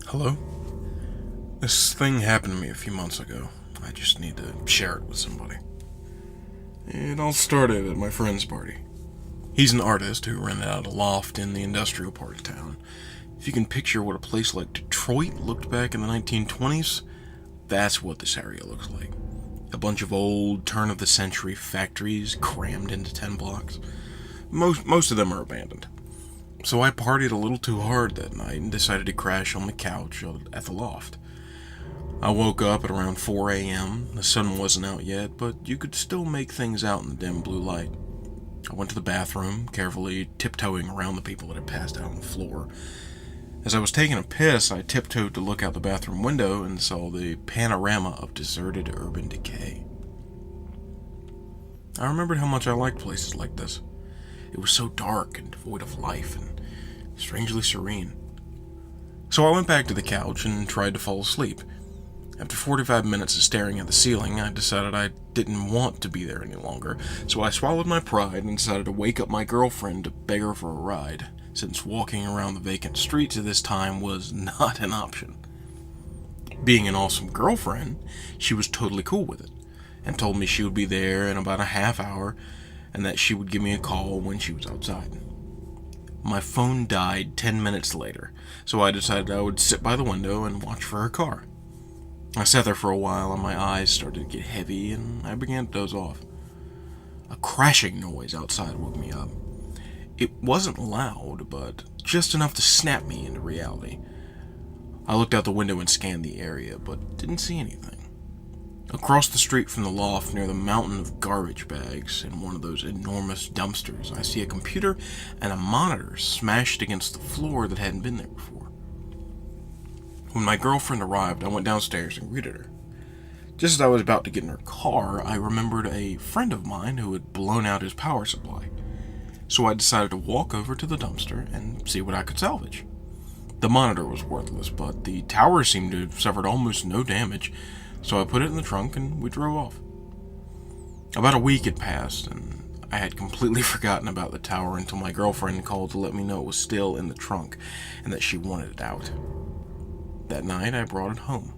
Hello? This thing happened to me a few months ago. I just need to share it with somebody. It all started at my friend's party. He's an artist who rented out a loft in the industrial part of town. If you can picture what a place like Detroit looked back in the 1920s, that's what this area looks like. A bunch of old, turn-of-the-century factories crammed into 10 blocks. Most of them are abandoned. So I partied a little too hard that night and decided to crash on the couch at the loft. I woke up at around 4 a.m. The sun wasn't out yet, but you could still make things out in the dim blue light. I went to the bathroom, carefully tiptoeing around the people that had passed out on the floor. As I was taking a piss, I tiptoed to look out the bathroom window and saw the panorama of deserted urban decay. I remembered how much I liked places like this. It was so dark and devoid of life and strangely serene. So I went back to the couch and tried to fall asleep. After 45 minutes of staring at the ceiling, I decided I didn't want to be there any longer, so I swallowed my pride and decided to wake up my girlfriend to beg her for a ride, since walking around the vacant streets at this time was not an option. Being an awesome girlfriend, she was totally cool with it, and told me she would be there in about a half hour, and that she would give me a call when she was outside. My phone died 10 minutes later, so I decided I would sit by the window and watch for her car. I sat there for a while and my eyes started to get heavy and I began to doze off. A crashing noise outside woke me up. It wasn't loud, but just enough to snap me into reality. I looked out the window and scanned the area, but didn't see anything. Across the street from the loft, near the mountain of garbage bags in one of those enormous dumpsters, I see a computer and a monitor smashed against the floor that hadn't been there before. When my girlfriend arrived, I went downstairs and greeted her. Just as I was about to get in her car, I remembered a friend of mine who had blown out his power supply. So I decided to walk over to the dumpster and see what I could salvage. The monitor was worthless, but the tower seemed to have suffered almost no damage, so I put it in the trunk and we drove off. About a week had passed, and I had completely forgotten about the tower until my girlfriend called to let me know it was still in the trunk and that she wanted it out. That night, I brought it home.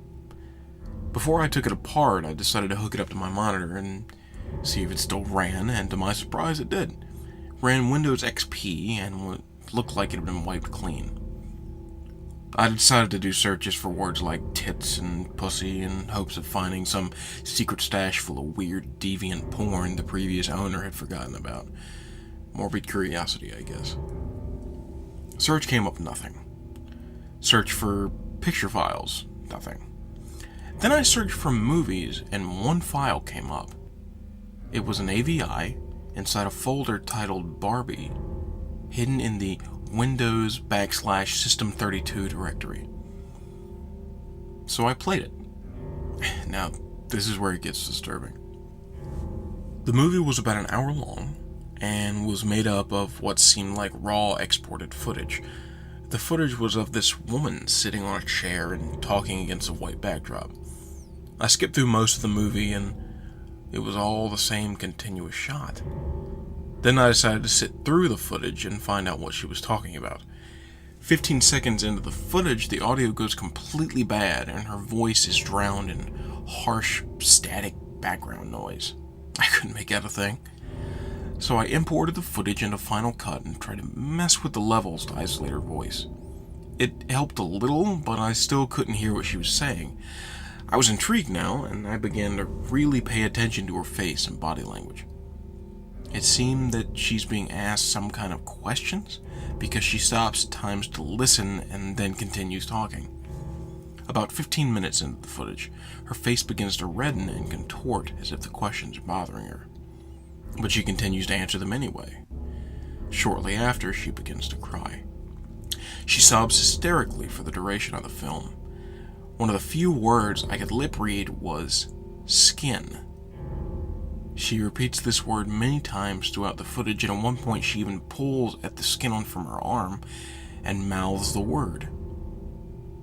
Before I took it apart, I decided to hook it up to my monitor and see if it still ran, and to my surprise, it did. Ran Windows XP and what looked like it had been wiped clean. I decided to do searches for words like tits and pussy in hopes of finding some secret stash full of weird, deviant porn the previous owner had forgotten about. Morbid curiosity, I guess. Search came up nothing. Search for picture files, nothing. Then I searched for movies and one file came up. It was an AVI inside a folder titled Barbie, hidden in the Windows /System32 directory. So I played it. Now, this is where it gets disturbing. The movie was about an hour long and was made up of what seemed like raw exported footage. The footage was of this woman sitting on a chair and talking against a white backdrop. I skipped through most of the movie and it was all the same continuous shot. Then I decided to sit through the footage and find out what she was talking about. 15 seconds into the footage, the audio goes completely bad and her voice is drowned in harsh, static background noise. I couldn't make out a thing. So I imported the footage into Final Cut and tried to mess with the levels to isolate her voice. It helped a little, but I still couldn't hear what she was saying. I was intrigued now, and I began to really pay attention to her face and body language. It seemed that she's being asked some kind of questions, because she stops at times to listen and then continues talking. About 15 minutes into the footage, her face begins to redden and contort as if the questions are bothering her. But she continues to answer them anyway. Shortly after, she begins to cry. She sobs hysterically for the duration of the film. One of the few words I could lip read was skin. She repeats this word many times throughout the footage, and at one point she even pulls at the skin on from her arm and mouths the word.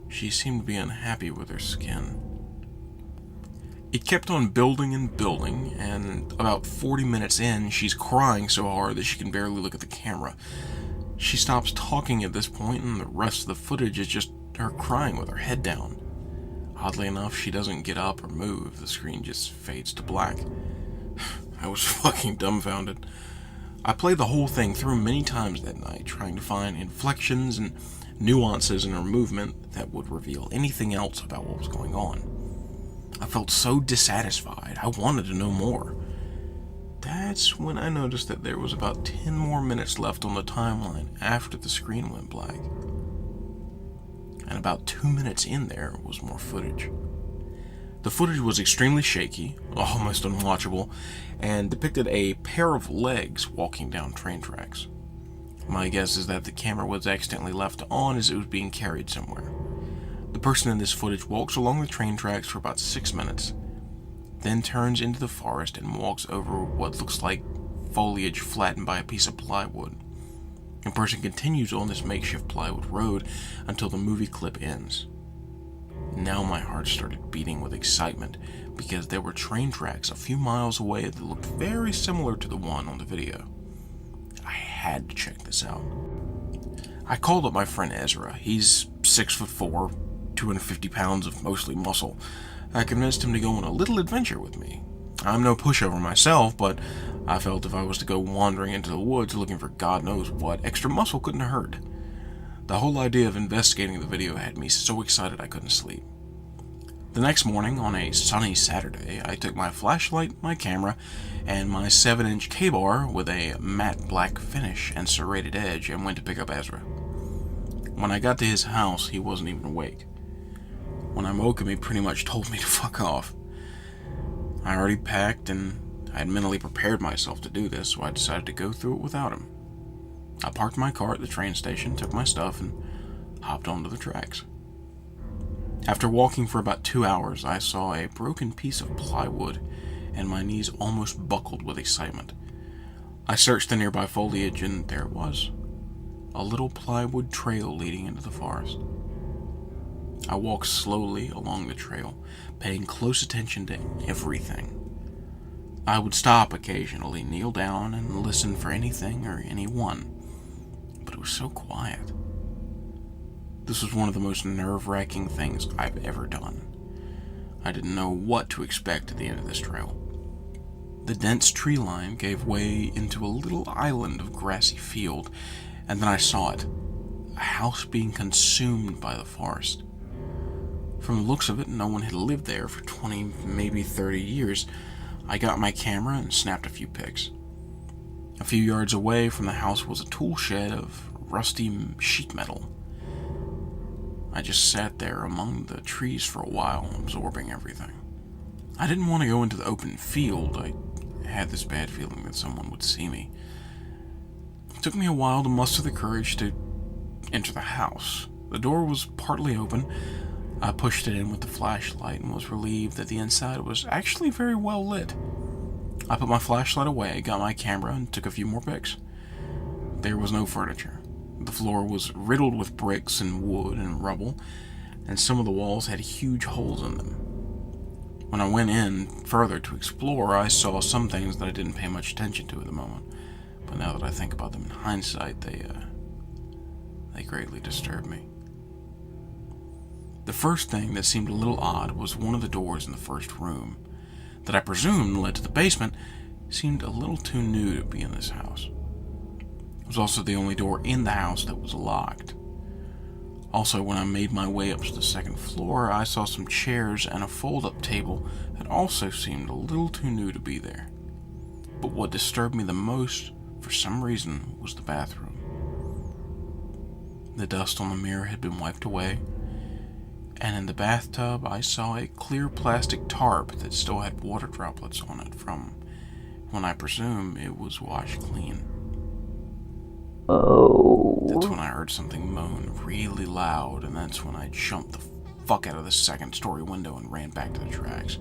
She seemed to be unhappy with her skin. It kept on building and building, and about 40 minutes in, she's crying so hard that she can barely look at the camera. She stops talking at this point, and the rest of the footage is just her crying with her head down. Oddly enough, she doesn't get up or move. The screen just fades to black. I was fucking dumbfounded. I played the whole thing through many times that night, trying to find inflections and nuances in her movement that would reveal anything else about what was going on. I felt so dissatisfied. I wanted to know more. That's when I noticed that there was about 10 more minutes left on the timeline after the screen went black. And about 2 minutes in there was more footage. The footage was extremely shaky, almost unwatchable, and depicted a pair of legs walking down train tracks. My guess is that the camera was accidentally left on as it was being carried somewhere. The person in this footage walks along the train tracks for about 6 minutes, then turns into the forest and walks over what looks like foliage flattened by a piece of plywood. The person continues on this makeshift plywood road until the movie clip ends. Now my heart started beating with excitement because there were train tracks a few miles away that looked very similar to the one on the video. I had to check this out. I called up my friend Ezra. He's 6'4", 250 pounds of mostly muscle. I convinced him to go on a little adventure with me. I'm no pushover myself, but I felt if I was to go wandering into the woods looking for God knows what, extra muscle couldn't hurt. The whole idea of investigating the video had me so excited I couldn't sleep. The next morning, on a sunny Saturday, I took my flashlight, my camera, and my 7-inch K-bar with a matte black finish and serrated edge and went to pick up Ezra. When I got to his house, he wasn't even awake. When I woke him, he pretty much told me to fuck off. I already packed and I had mentally prepared myself to do this, so I decided to go through it without him. I parked my car at the train station, took my stuff, and hopped onto the tracks. After walking for about 2 hours, I saw a broken piece of plywood, and my knees almost buckled with excitement. I searched the nearby foliage, and there it was. A little plywood trail leading into the forest. I walked slowly along the trail, paying close attention to everything. I would stop occasionally, kneel down, and listen for anything or anyone. But it was so quiet. This was one of the most nerve-wracking things I've ever done. I didn't know what to expect at the end of this trail. The dense tree line gave way into a little island of grassy field, and then I saw it. A house being consumed by the forest. From the looks of it, no one had lived there for 20, maybe 30 years. I got my camera and snapped a few pics. A few yards away from the house was a tool shed of rusty sheet metal. I just sat there among the trees for a while, absorbing everything. I didn't want to go into the open field. I had this bad feeling that someone would see me. It took me a while to muster the courage to enter the house. The door was partly open. I pushed it in with the flashlight and was relieved that the inside was actually very well lit. I put my flashlight away, got my camera, and took a few more pics. There was no furniture. The floor was riddled with bricks and wood and rubble, and some of the walls had huge holes in them. When I went in further to explore, I saw some things that I didn't pay much attention to at the moment, but now that I think about them in hindsight, they greatly disturbed me. The first thing that seemed a little odd was one of the doors in the first room, that I presumed led to the basement, seemed a little too new to be in this house. It was also the only door in the house that was locked. Also, when I made my way up to the second floor, I saw some chairs and a fold-up table that also seemed a little too new to be there. But what disturbed me the most, for some reason, was the bathroom. The dust on the mirror had been wiped away, and in the bathtub I saw a clear plastic tarp that still had water droplets on it from when I presume it was washed clean. Oh. That's when I heard something moan really loud, and that's when I jumped the fuck out of the second-story window and ran back to the tracks.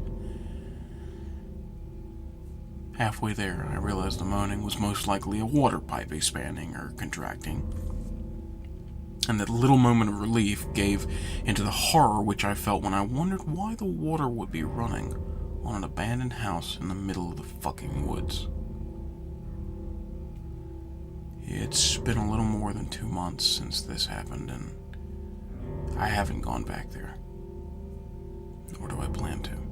Halfway there, I realized the moaning was most likely a water pipe expanding or contracting, and that little moment of relief gave into the horror which I felt when I wondered why the water would be running on an abandoned house in the middle of the fucking woods. It's been a little more than 2 months since this happened, and I haven't gone back there, nor do I plan to.